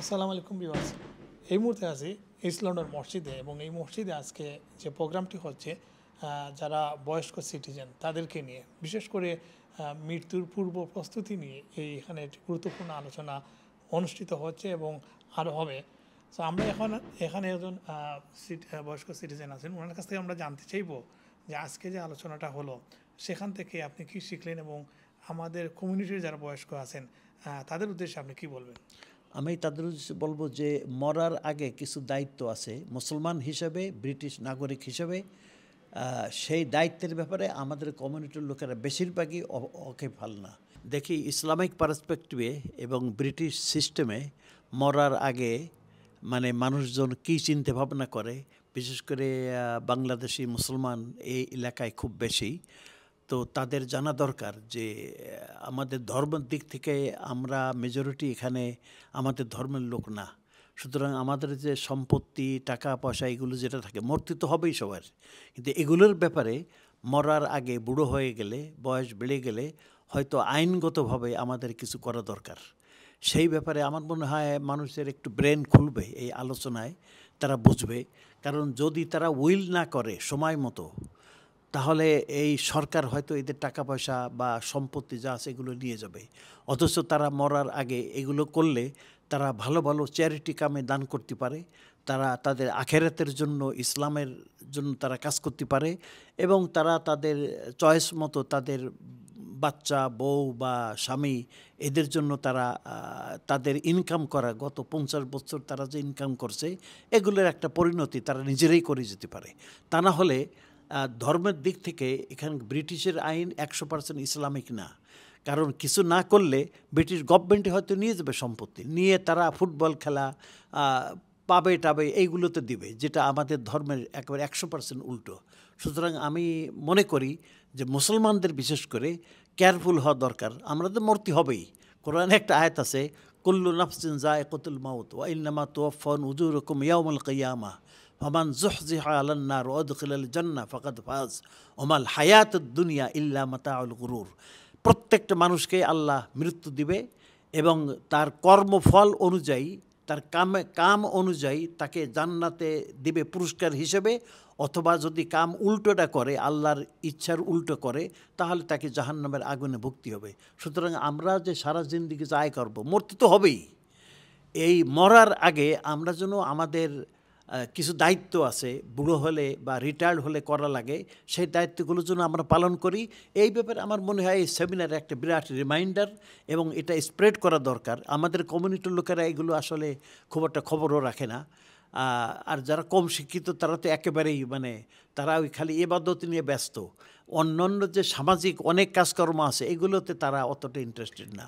আসসালামু আলাইকুম ভিউয়ার্স। এই মুহূর্তে আছি ইস্ট লন্ডন মসজিদে এবং এই মসজিদে আজকে যে প্রোগ্রামটি হচ্ছে যারা বয়স্ক সিটিজেন তাদেরকে নিয়ে বিশেষ করে মৃত্যুর পূর্ব প্রস্তুতি নিয়ে এখানে একটি গুরুত্বপূর্ণ আলোচনা অনুষ্ঠিত হচ্ছে এবং আরও হবে। তো আমরা এখানে একজন বয়স্ক সিটিজেন আছেন, ওনার কাছ থেকে আমরা জানতে চাইব যে আজকে যে আলোচনাটা হলো সেখান থেকে আপনি কী শিখলেন এবং আমাদের কমিউনিটির যারা বয়স্ক আছেন তাদের উদ্দেশ্যে আপনি কী বলবেন? আমি তাদের উদ্দেশ্যে বলবো যে মরার আগে কিছু দায়িত্ব আছে মুসলমান হিসেবে, ব্রিটিশ নাগরিক হিসেবে। সেই দায়িত্বের ব্যাপারে আমাদের কমিউনিটির লোকেরা বেশিরভাগই ওয়াকিবহাল না। দেখি ইসলামিক পার্সপেক্টিভে এবং ব্রিটিশ সিস্টেমে মরার আগে মানে মানুষজন কী চিন্তা ভাবনা করে, বিশেষ করে বাংলাদেশি মুসলমান এই এলাকায় খুব বেশি। তো তাদের জানা দরকার যে আমাদের ধর্মের দিক থেকে আমরা মেজরিটি এখানে আমাদের ধর্মের লোক না, সুতরাং আমাদের যে সম্পত্তি টাকা পয়সা এগুলো যেটা থাকে মূর্তি তো হবেই সবার, কিন্তু এগুলোর ব্যাপারে মরার আগে বুড়ো হয়ে গেলে, বয়স বেড়ে গেলে হয়তো আইনগতভাবে আমাদের কিছু করা দরকার। সেই ব্যাপারে আমার মনে হয় মানুষের একটু ব্রেন খুলবে এই আলোচনায়, তারা বুঝবে। কারণ যদি তারা উইল না করে সময় মতো, তাহলে এই সরকার হয়তো এদের টাকা পয়সা বা সম্পত্তি যা আছে এগুলো নিয়ে যাবে। অথচ তারা মরার আগে এগুলো করলে তারা ভালো ভালো চ্যারিটি কামে দান করতে পারে, তারা তাদের আখেরাতের জন্য, ইসলামের জন্য তারা কাজ করতে পারে এবং তারা তাদের চয়েস মতো তাদের বাচ্চা, বউ বা স্বামী এদের জন্য তারা তাদের ইনকাম করা গত 50 বছর তারা যে ইনকাম করছে এগুলোর একটা পরিণতি তারা নিজেরাই করে যেতে পারে। তা না হলে ধর্মের দিক থেকে এখানে ব্রিটিশের আইন 100% ইসলামিক না। কারণ কিছু না করলে ব্রিটিশ গভর্নমেন্টে হয়তো নিয়ে যাবে সম্পত্তি, নিয়ে তারা ফুটবল খেলা, পাবে টাবে এইগুলোতে দিবে, যেটা আমাদের ধর্মের একেবারে 100% উল্টো। সুতরাং আমি মনে করি যে মুসলমানদের বিশেষ করে কেয়ারফুল হওয়া দরকার। আমরা তো মরতে হবেই, কোরআনে একটা আয়াত আছে, কুল্লু নাফসিন যায়কাতুল মাউত ওয়া ইন্নামা তুওয়াফাউনা উজুরাকুম ইয়াওমাল কিয়ামাহ ফামান যুহযিহা আলান নার ওয়া উদখিলাল জান্নাহ ফাকাদ ফাজ ওয়া মাল হায়াতুদ দুনিয়া ইল্লা মাতাউল গুরুর। প্রত্যেকটা মানুষকে আল্লাহ মৃত্যু দিবে এবং তার কর্মফল অনুযায়ী, তার কাম অনুযায়ী তাকে জান্নাতে দিবে পুরস্কার হিসেবে, অথবা যদি কাম উল্টোটা করে, আল্লাহর ইচ্ছার উল্টো করে, তাহলে তাকে জাহান্নামের আগুনে ভুগতে হবে। সুতরাং আমরা যে সারা জিন্দেগি যা আয় করবো, মরতে তো হবেই। এই মরার আগে আমরা যেন আমাদের কিছু দায়িত্ব আছে, বুড়ো হলে বা রিটায়ার্ড হলে করা লাগে, সেই দায়িত্বগুলো যেন আমরা পালন করি। এই ব্যাপারে আমার মনে হয় এই সেমিনারে একটা বিরাট রিমাইন্ডার এবং এটা স্প্রেড করা দরকার। আমাদের কমিউনিটির লোকেরা এগুলো আসলে খুব একটা খবরও রাখে না। আর যারা কম শিক্ষিত তারা তো একেবারেই তারা ওই খালি ইবাদত নিয়ে ব্যস্ত, অন্যান্য যে সামাজিক অনেক কাজকর্ম আছে এগুলোতে তারা অতটা ইন্টারেস্টেড না।